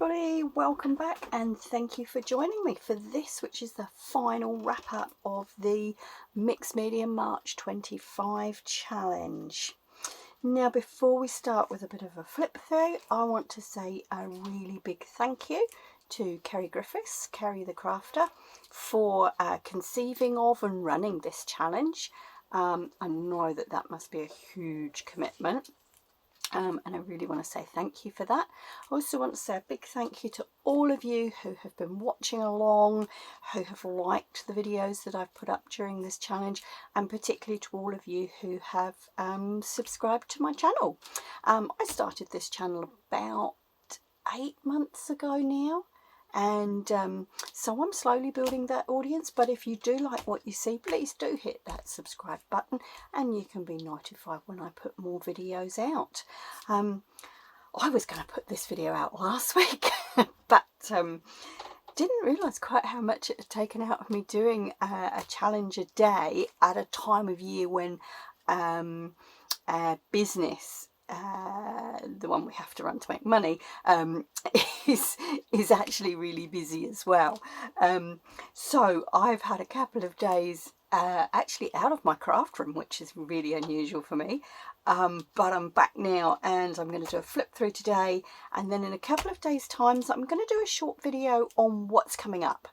everybody, welcome back and thank you for joining me for this, which is the final wrap up of the Mixed Media March 25 challenge. Now before we start with a bit of a flip through, I want to say a really big thank you to Kerry Griffiths, Kerry the Crafter, for conceiving of and running this challenge. I know that must be a huge commitment. And I really want to say thank you for that. I also want to say a big thank you to all of you who have been watching along, who have liked the videos that I've put up during this challenge, and particularly to all of you who have subscribed to my channel. I started this channel about 8 months ago now, and so I'm slowly building that audience. But if you do like what you see, please do hit that subscribe button and you can be notified when I put more videos out. I was going to put this video out last week but didn't realise quite how much it had taken out of me doing a challenge a day at a time of year when business, the one we have to run to make money, is actually really busy as well. So I've had a couple of days actually out of my craft room, which is really unusual for me, but I'm back now and I'm going to do a flip through today, and then in a couple of days times I'm going to do a short video on what's coming up.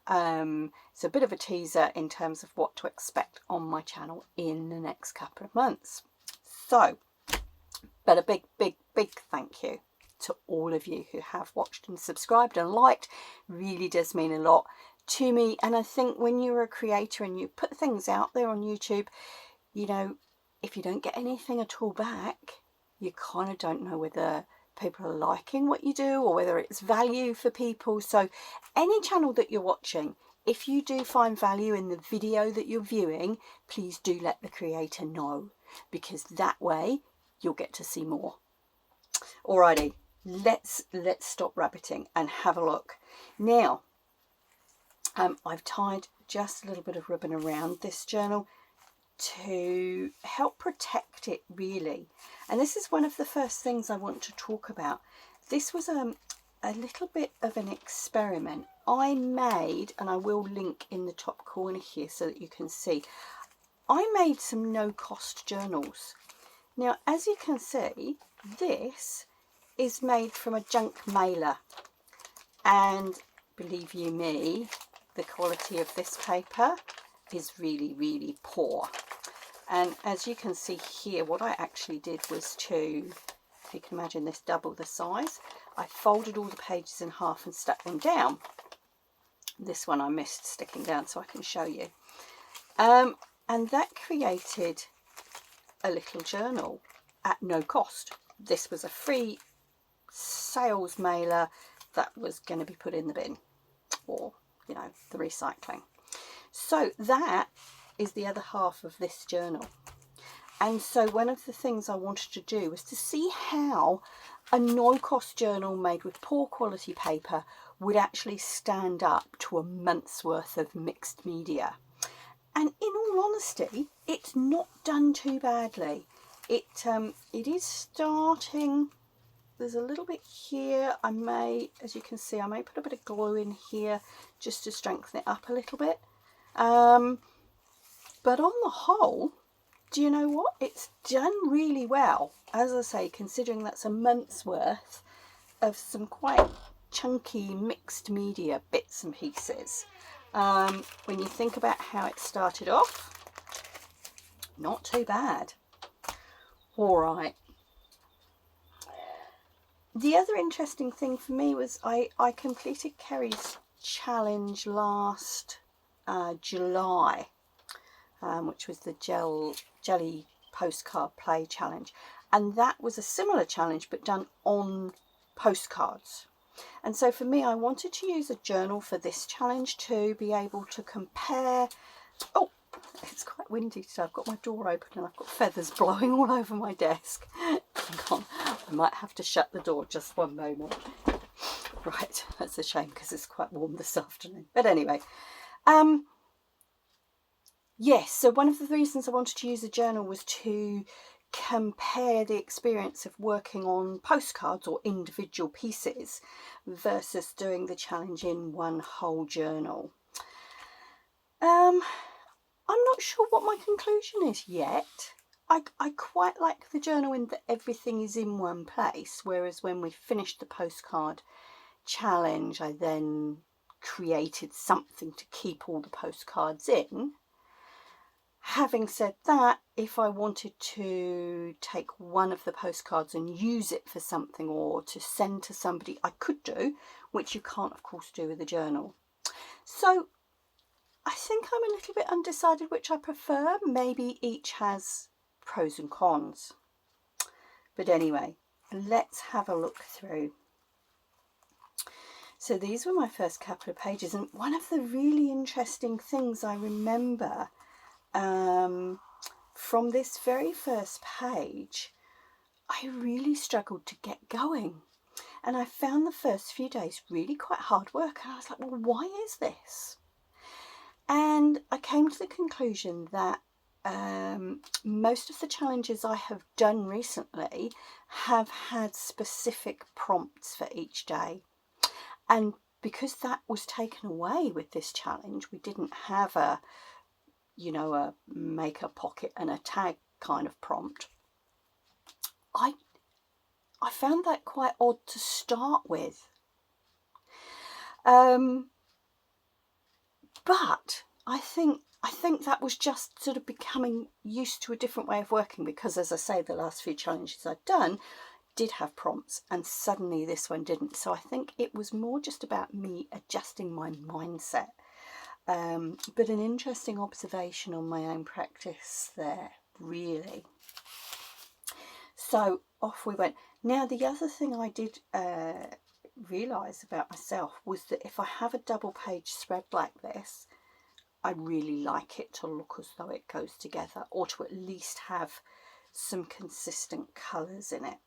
It's a bit of a teaser in terms of what to expect on my channel in the next couple of months. So, but a big thank you to all of you who have watched and subscribed and liked. Really does mean a lot to me. And I think when you're a creator and you put things out there on YouTube, you know, if you don't get anything at all back, you kind of don't know whether people are liking what you do or whether it's value for people. So any channel that you're watching, if you do find value in the video that you're viewing, please do let the creator know, because that way you'll get to see more. Alrighty, let's stop rabbiting and have a look. Now, I've tied just a little bit of ribbon around this journal to help protect it, really. And this is one of the first things I want to talk about. This was a little bit of an experiment I made, and I will link in the top corner here so that you can see. I made some no-cost journals. Now, as you can see, this is made from a junk mailer, and believe you me, the quality of this paper is really poor. And as you can see here, what I actually did was to, if you can imagine this, double the size. I folded all the pages in half and stuck them down. This one I missed sticking down, so I can show you. And that created a little journal at no cost. This was a free sales mailer that was going to be put in the bin, or, you know, the recycling. So that is the other half of this journal. And so one of the things I wanted to do was to see how a no-cost journal made with poor quality paper would actually stand up to a month's worth of mixed media. And in all honesty, it's not done too badly. It is starting. There's a little bit here. I may, as you can see, I may put a bit of glue in here just to strengthen it up a little bit. But on the whole, do you know what? It's done really well. As I say, considering that's a month's worth of some quite chunky mixed media bits and pieces. When you think about how it started off, not too bad. All right. The other interesting thing for me was I completed Kerry's challenge last July, which was the jelly postcard play challenge, and that was a similar challenge but done on postcards. And so for me, I wanted to use a journal for this challenge to be able to compare. Oh, it's quite windy today. I've got my door open and I've got feathers blowing all over my desk. Hang on, I might have to shut the door just one moment. Right, that's a shame because it's quite warm this afternoon. But anyway, yes, so one of the reasons I wanted to use a journal was to compare the experience of working on postcards or individual pieces versus doing the challenge in one whole journal. I'm not sure what my conclusion is yet. I quite like the journal in that everything is in one place, whereas when we finished the postcard challenge, I then created something to keep all the postcards in. Having said that, if I wanted to take one of the postcards and use it for something or to send to somebody, I could do, which you can't, of course, do with a journal. So I think I'm a little bit undecided which I prefer. Maybe each has pros and cons. But anyway, let's have a look through. So these were my first couple of pages, and one of the really interesting things I remember from this very first page, I really struggled to get going. And I found the first few days really quite hard work. And I was like, well, why is this? And I came to the conclusion that most of the challenges I have done recently have had specific prompts for each day. And because that was taken away with this challenge, we didn't have a make a pocket and a tag kind of prompt. I found that quite odd to start with. But I think that was just sort of becoming used to a different way of working, because, as I say, the last few challenges I'd done did have prompts, and suddenly this one didn't. So I think it was more just about me adjusting my mindset. But an interesting observation on my own practice there, really. So off we went. Now, the other thing I did realise about myself was that if I have a double page spread like this, I really like it to look as though it goes together, or to at least have some consistent colours in it.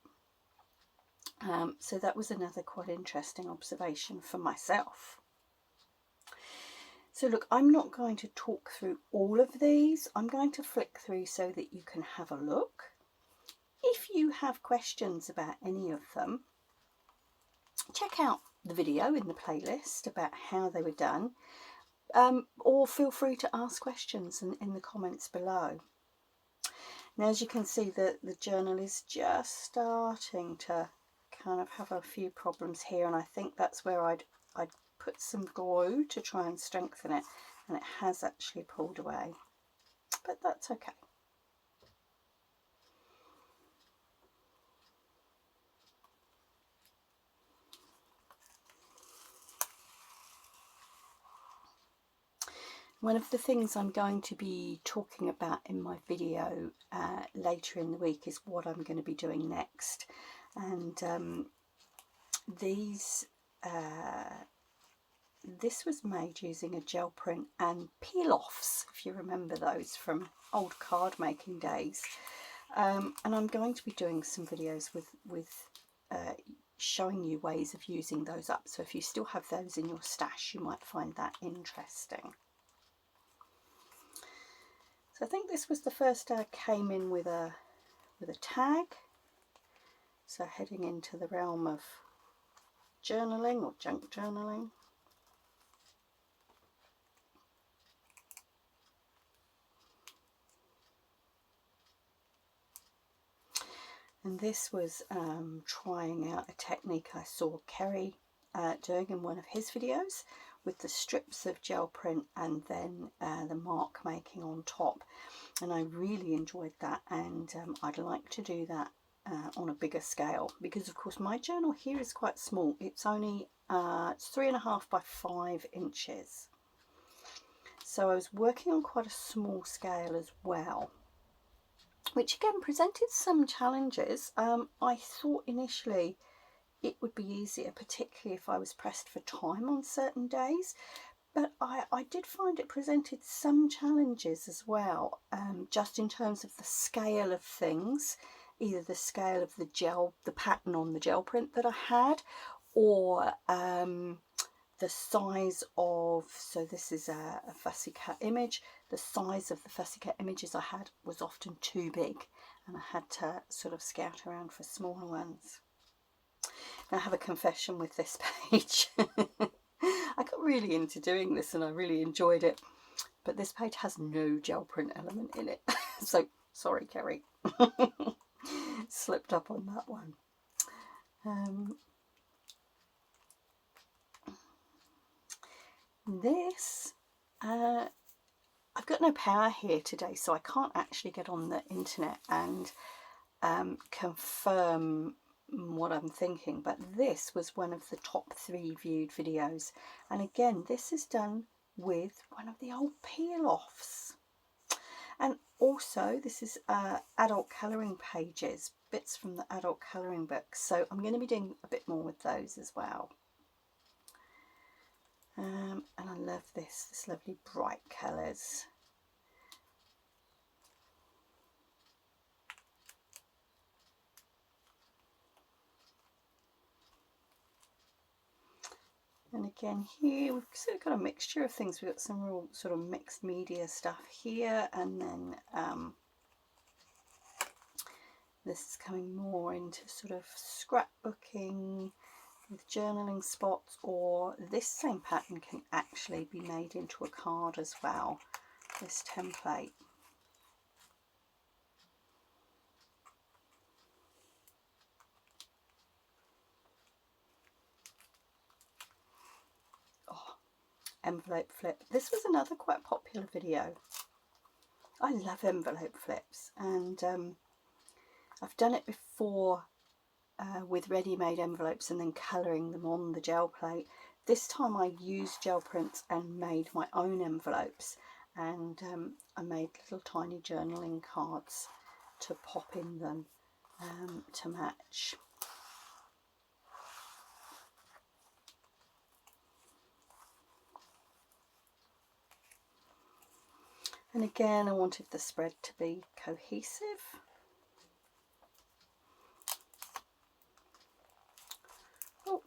So that was another quite interesting observation for myself. So look, I'm not going to talk through all of these. I'm going to flick through so that you can have a look. If you have questions about any of them, check out the video in the playlist about how they were done, or feel free to ask questions in the comments below. Now, as you can see, the journal is just starting to kind of have a few problems here, and I think that's where I'd put some glue to try and strengthen it, and it has actually pulled away, but that's okay. One of the things I'm going to be talking about in my video later in the week is what I'm going to be doing next. And this was made using a gel print and peel-offs, if you remember those from old card making days. And I'm going to be doing some videos with showing you ways of using those up. So if you still have those in your stash, you might find that interesting. So I think this was the first day I came in with a tag. So heading into the realm of journaling or junk journaling. And this was trying out a technique I saw Kerry doing in one of his videos, with the strips of gel print and then the mark making on top. And I really enjoyed that, and I'd like to do that on a bigger scale, because of course my journal here is quite small. It's only it's 3.5 by 5 inches. So I was working on quite a small scale as well, which again presented some challenges. I thought initially it would be easier, particularly if I was pressed for time on certain days, but I did find it presented some challenges as well, just in terms of the scale of things, either the scale of the pattern on the gel print that I had, or the size of, so this is a fussy cut image, the size of the fussy cut images I had was often too big, and I had to sort of scout around for smaller ones. Now I have a confession with this page. I got really into doing this and I really enjoyed it, but this page has no gel print element in it. So sorry, Kerry. Slipped up on that one. This, I've got no power here today, so I can't actually get on the internet and confirm what I'm thinking, but this was one of the top 3 viewed videos, and again this is done with one of the old peel-offs. And also this is adult colouring pages, bits from the adult colouring books, so I'm going to be doing a bit more with those as well. And I love this lovely bright colours. And again here we've sort of got a mixture of things. We've got some real sort of mixed media stuff here, and then this is coming more into sort of scrapbooking with journaling spots, or this same pattern can actually be made into a card as well, this template. Oh, envelope flip. This was another quite popular video. I love envelope flips, and I've done it before with ready-made envelopes and then colouring them on the gel plate. This time I used gel prints and made my own envelopes, and I made little tiny journaling cards to pop in them to match. And again I wanted the spread to be cohesive. Oh,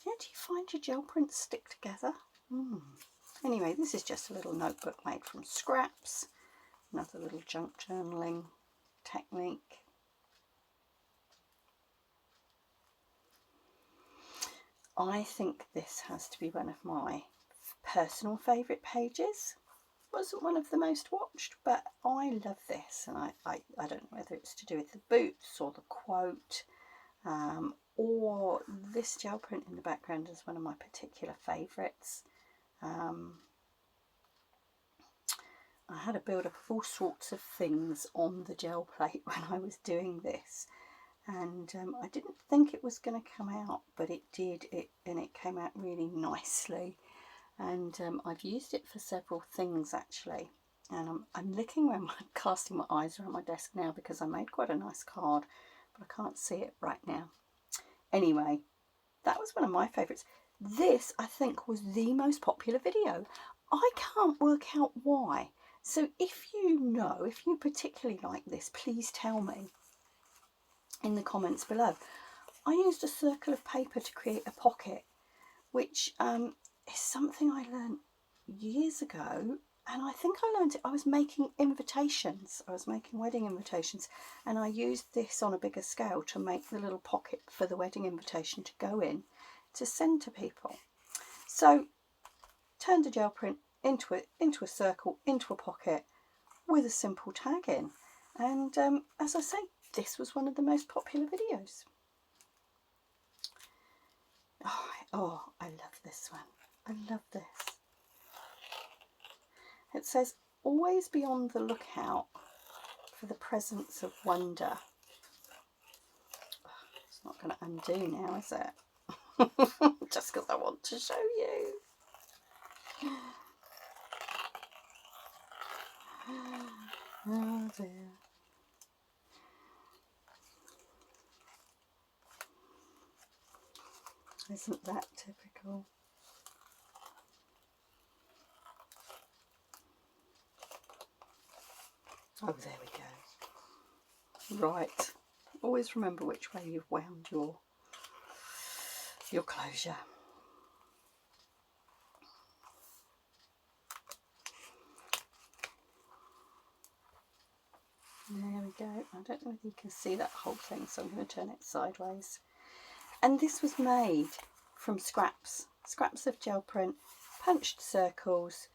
yeah, do you find your gel prints stick together? Anyway, this is just a little notebook made from scraps. Another little junk journaling technique. I think this has to be one of my personal favourite pages. Wasn't one of the most watched, but I love this, and I don't know whether it's to do with the boots or the quote, or this gel print in the background is one of my particular favourites. I had a build up of all sorts of things on the gel plate when I was doing this, and I didn't think it was going to come out, but it did, and it came out really nicely. And I've used it for several things actually, and I'm looking around, casting my eyes around my desk now because I made quite a nice card, but I can't see it right now. Anyway, that was one of my favourites. This I think was the most popular video. I can't work out why, so if you know, if you particularly like this, please tell me in the comments below. I used a circle of paper to create a pocket, which is something I learned years ago, and I think I learned it, I was making invitations, I was making wedding invitations, and I used this on a bigger scale to make the little pocket for the wedding invitation to go in to send to people. So turned a gel print into a circle, into a pocket with a simple tag in, and as I say, this was one of the most popular videos. Oh, I love this one. I love this. It says, always be on the lookout for the presence of wonder. It's not going to undo now, is it? Just because I want to show you. Oh dear. Isn't that typical? Oh, there we go. Right. Always remember which way you've wound your closure. we go. I don't know if you can see that whole thing, so I'm going to turn it sideways. And this was made from scraps of gel print, punched circles,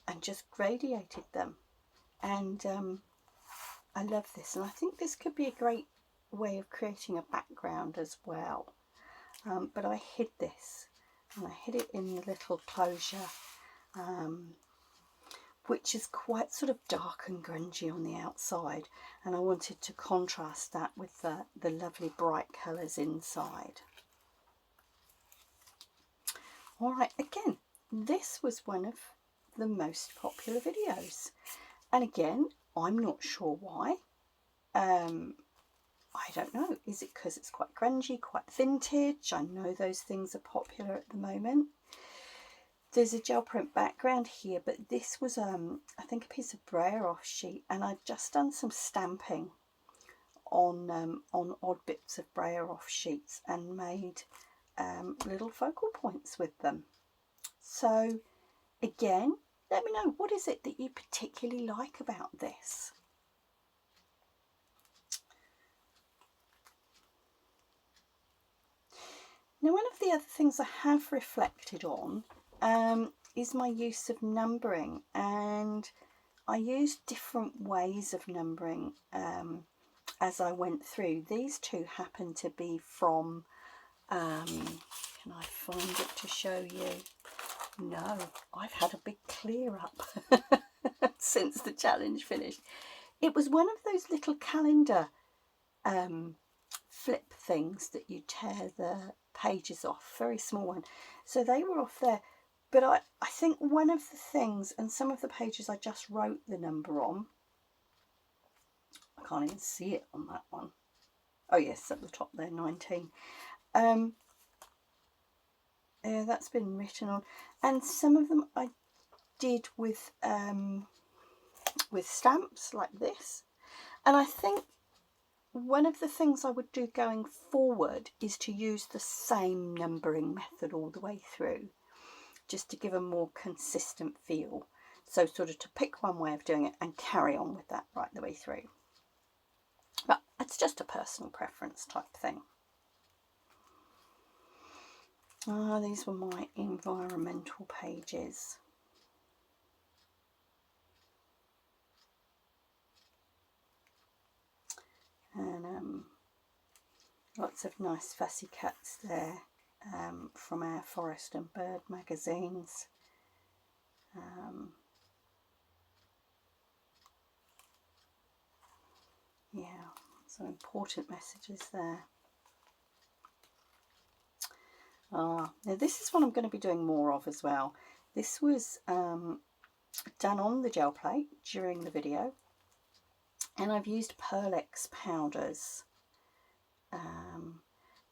and just gradiated them. And I love this, and I think this could be a great way of creating a background as well. But I hid this, and I hid it in the little closure, which is quite sort of dark and grungy on the outside, and I wanted to contrast that with the lovely bright colours inside. Alright, again, this was one of the most popular videos, and again, I'm not sure why. I don't know. Is it because it's quite grungy, quite vintage? I know those things are popular at the moment. There's a gel print background here, but this was I think a piece of brayer off sheet, and I'd just done some stamping on odd bits of brayer off sheets and made little focal points with them. So again, let me know, what is it that you particularly like about this? Now, one of the other things I have reflected on is my use of numbering, and I used different ways of numbering as I went through. These two happen to be from, can I find it to show you? No, I've had a big clear up since the challenge finished. It was one of those little calendar flip things that you tear the pages off, very small one. So they were off there. But I think one of the things, and some of the pages I just wrote the number on. I can't even see it on that one. Oh yes, at the top there, 19. Yeah, that's been written on. And some of them I did with stamps like this. And I think one of the things I would do going forward is to use the same numbering method all the way through, just to give a more consistent feel. So sort of to pick one way of doing it and carry on with that right the way through. But it's just a personal preference type thing. These were my environmental pages. And lots of nice fussy cuts there from our Forest and Bird magazines. Yeah, some important messages there. Now this is what I'm going to be doing more of as well. This was done on the gel plate during the video, and I've used Pearl-Ex powders.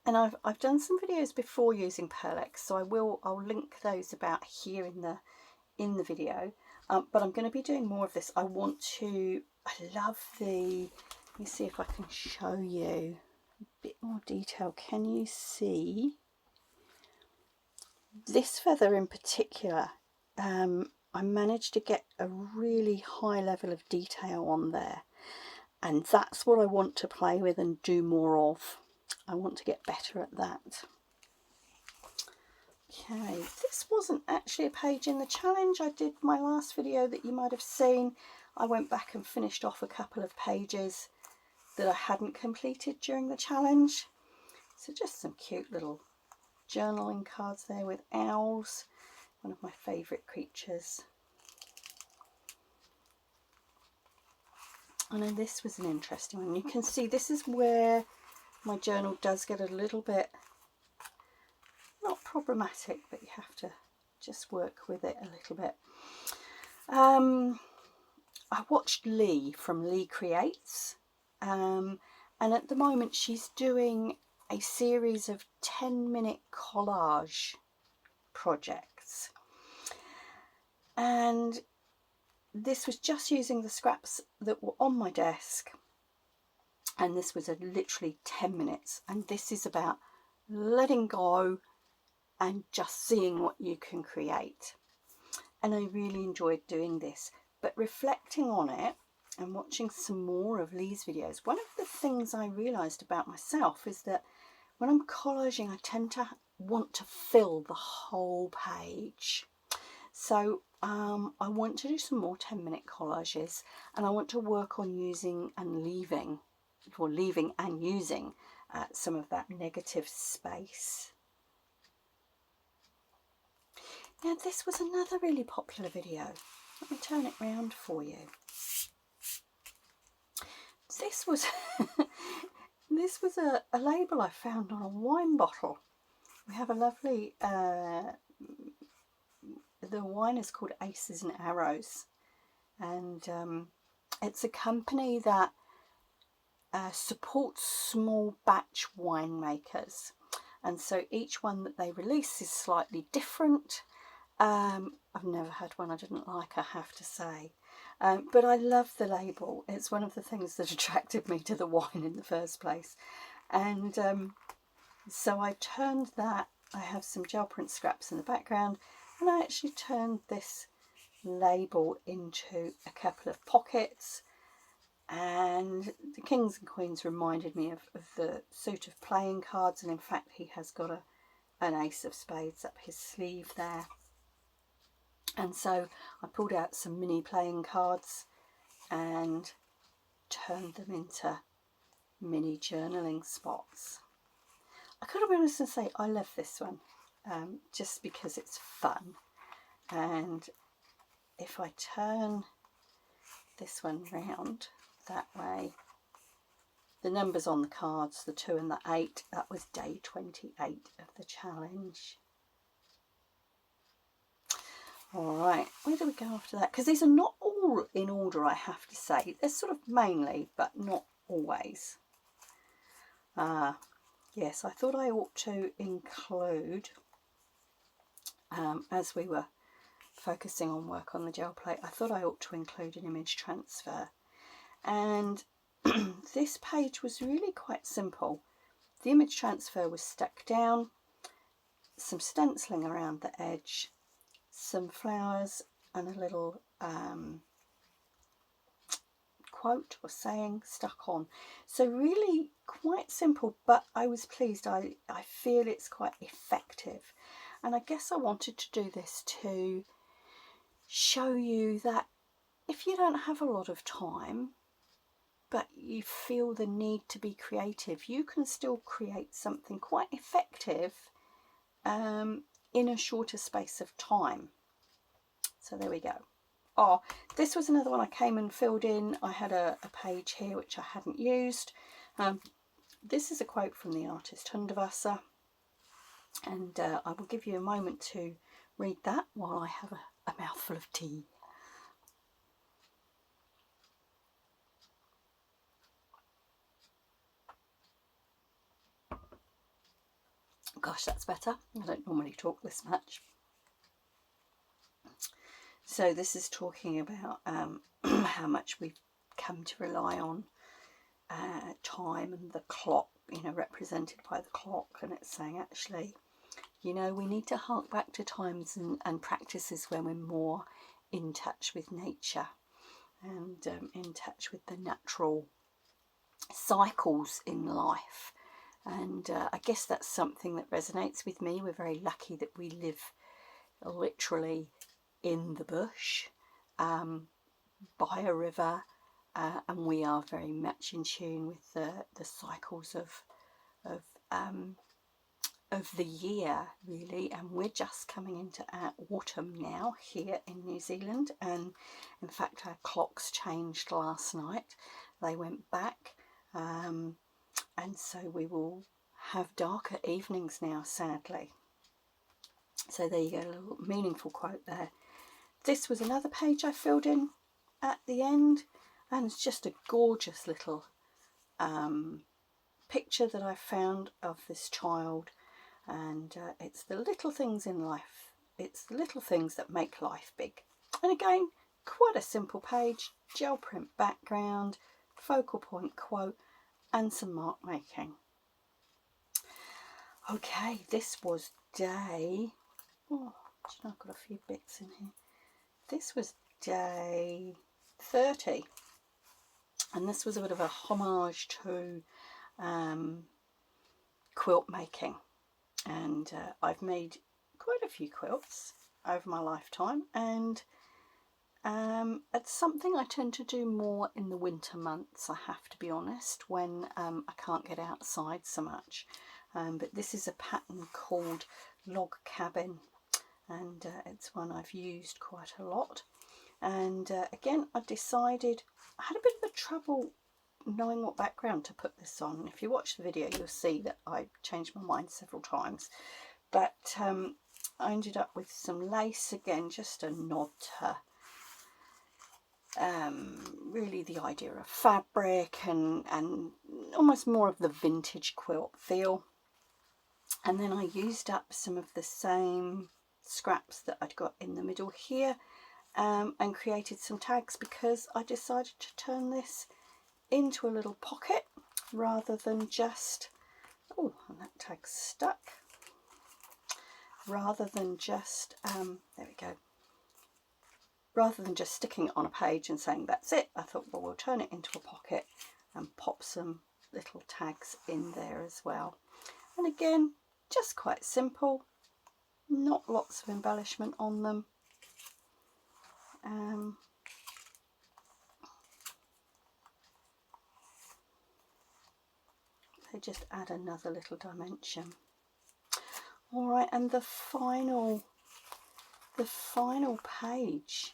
And I've done some videos before using Pearl-Ex, so I'll link those about here in the video. But I'm going to be doing more of this. I love the, let me see if I can show you a bit more detail. Can you see this feather in particular? I managed to get a really high level of detail on there, and that's what I want to play with and do more of. I want to get better at that. Okay, this wasn't actually a page in the challenge. I did my last video that you might have seen. I went back and finished off a couple of pages that I hadn't completed during the challenge. So just some cute little journaling cards there with owls, one of my favourite creatures. I know this was an interesting one. You can see this is where my journal does get a little bit, not problematic, but you have to just work with it a little bit. I watched Lee from Lee Creates, and at the moment she's doing a series of 10-minute collage projects, and this was just using the scraps that were on my desk, and this was literally 10 minutes, and this is about letting go and just seeing what you can create. And I really enjoyed doing this, but reflecting on it, and watching some more of Lee's videos, one of the things I realised about myself is that when I'm collaging, I tend to want to fill the whole page. So I want to do some more 10-minute collages, and I want to work on using and leaving, or leaving and using some of that negative space. Now this was another really popular video. Let me turn it round for you. This was this was a label I found on a wine bottle. We have a lovely, the wine is called Aces and Arrows, and it's a company that supports small batch winemakers, and so each one that they release is slightly different. I've never had one I didn't like, I have to say. But I love the label. It's one of the things that attracted me to the wine in the first place. And so I turned that, I have some gel print scraps in the background, and I actually turned this label into a couple of pockets. And the Kings and Queens reminded me of the suit of playing cards, and in fact he has got an Ace of Spades up his sleeve there. And so I pulled out some mini playing cards and turned them into mini journaling spots. I could be honest and say I love this one, just because it's fun. And if I turn this one round that way, the numbers on the cards, the 2 and the 8, that was day 28 of the challenge. Alright, where do we go after that? Because these are not all in order, I have to say. They're sort of mainly, but not always. Yes, I thought I ought to include, as we were focusing on work on the gel plate, I thought I ought to include an image transfer. And this page was really quite simple. The image transfer was stuck down, some stenciling around the edge, some flowers, and a little quote or saying stuck on. So really quite simple, but I was pleased. I feel it's quite effective, and I guess I wanted to do this to show you that if you don't have a lot of time but you feel the need to be creative, you can still create something quite effective in a shorter space of time. So there we go. Oh, this was another one I came and filled in. I had a page here which I hadn't used. This is a quote from the artist Hundavasa, and I will give you a moment to read that while I have a mouthful of tea. Gosh, that's better. I don't normally talk this much. So this is talking about how much we've come to rely on time and the clock, you know, represented by the clock. And it's saying, actually, you know, we need to hark back to times and practices when we're more in touch with nature and in touch with the natural cycles in life. And I guess that's something that resonates with me. We're very lucky that we live literally in the bush, by a river, and we are very much in tune with the cycles of the year, really. And we're just coming into our autumn now here in New Zealand, and in fact our clocks changed last night. They went back, and so we will have darker evenings now, sadly. So there you go, a little meaningful quote there. This was another page I filled in at the end, and it's just a gorgeous little picture that I found of this child, and it's the little things in life. It's the little things that make life big. And again, quite a simple page, gel print background, focal point quote, and some mark making. Okay, this was day, oh, I've got a few bits in here. This was day 30. And this was a bit of a homage to quilt making. And I've made quite a few quilts over my lifetime, and it's something I tend to do more in the winter months, I have to be honest, when I can't get outside so much. But this is a pattern called Log Cabin, and it's one I've used quite a lot. And again, I decided, I had a bit of a trouble knowing what background to put this on. If you watch the video, you'll see that I changed my mind several times. But I ended up with some lace, again, just a nod to really the idea of fabric and almost more of the vintage quilt feel. And then I used up some of the same scraps that I'd got in the middle here, and created some tags, because I decided to turn this into a little pocket rather than just, oh, and that tag's stuck, rather than just there we go, rather than just sticking it on a page and saying that's it. I thought, well, we'll turn it into a pocket and pop some little tags in there as well. And again, just quite simple, not lots of embellishment on them. They just add another little dimension. All right, and the final page,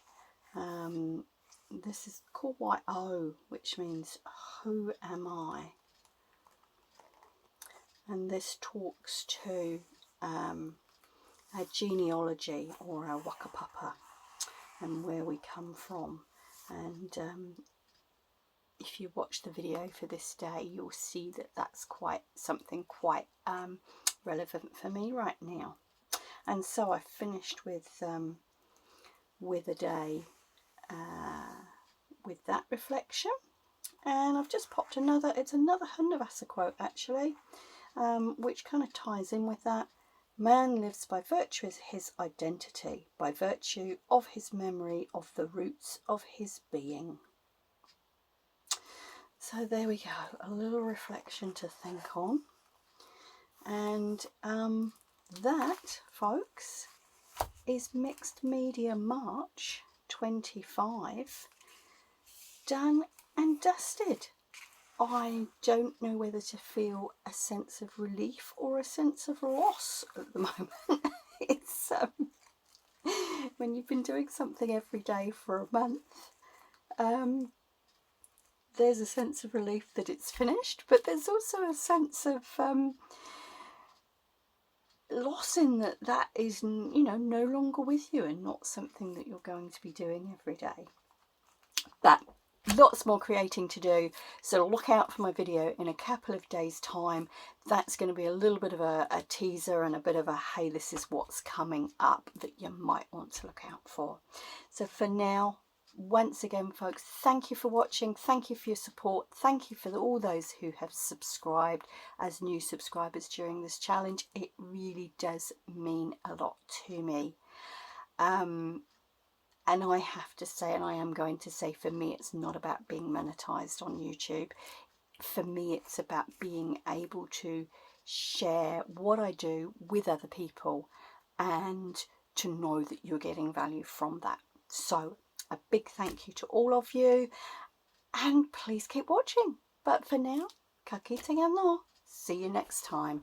this is called YO, which means who am I? And this talks to our genealogy, or our whakapapa, and where we come from. And if you watch the video for this day, you'll see that that's quite something quite relevant for me right now. And so I finished with a day with that reflection, and I've just popped another, it's another Hundertwasser quote actually, which kind of ties in with that. Man lives by virtue of his identity, by virtue of his memory of the roots of his being. So there we go, a little reflection to think on. And that, folks, is Mixed Media March 25 done and dusted. I don't know whether to feel a sense of relief or a sense of loss at the moment. It's when you've been doing something every day for a month, there's a sense of relief that it's finished, but there's also a sense of loss in that is, you know, no longer with you and not something that you're going to be doing every day. But lots more creating to do, so look out for my video in a couple of days time. That's going to be a little bit of a teaser and a bit of a hey, this is what's coming up that you might want to look out for. So for now, once again, folks, thank you for watching, thank you for your support, thank you for all those who have subscribed as new subscribers during this challenge. It really does mean a lot to me. And I have to say, and I am going to say, for me, it's not about being monetized on YouTube. For me, it's about being able to share what I do with other people and to know that you're getting value from that. So a big thank you to all of you, and please keep watching. But for now, ka kite anō. See you next time.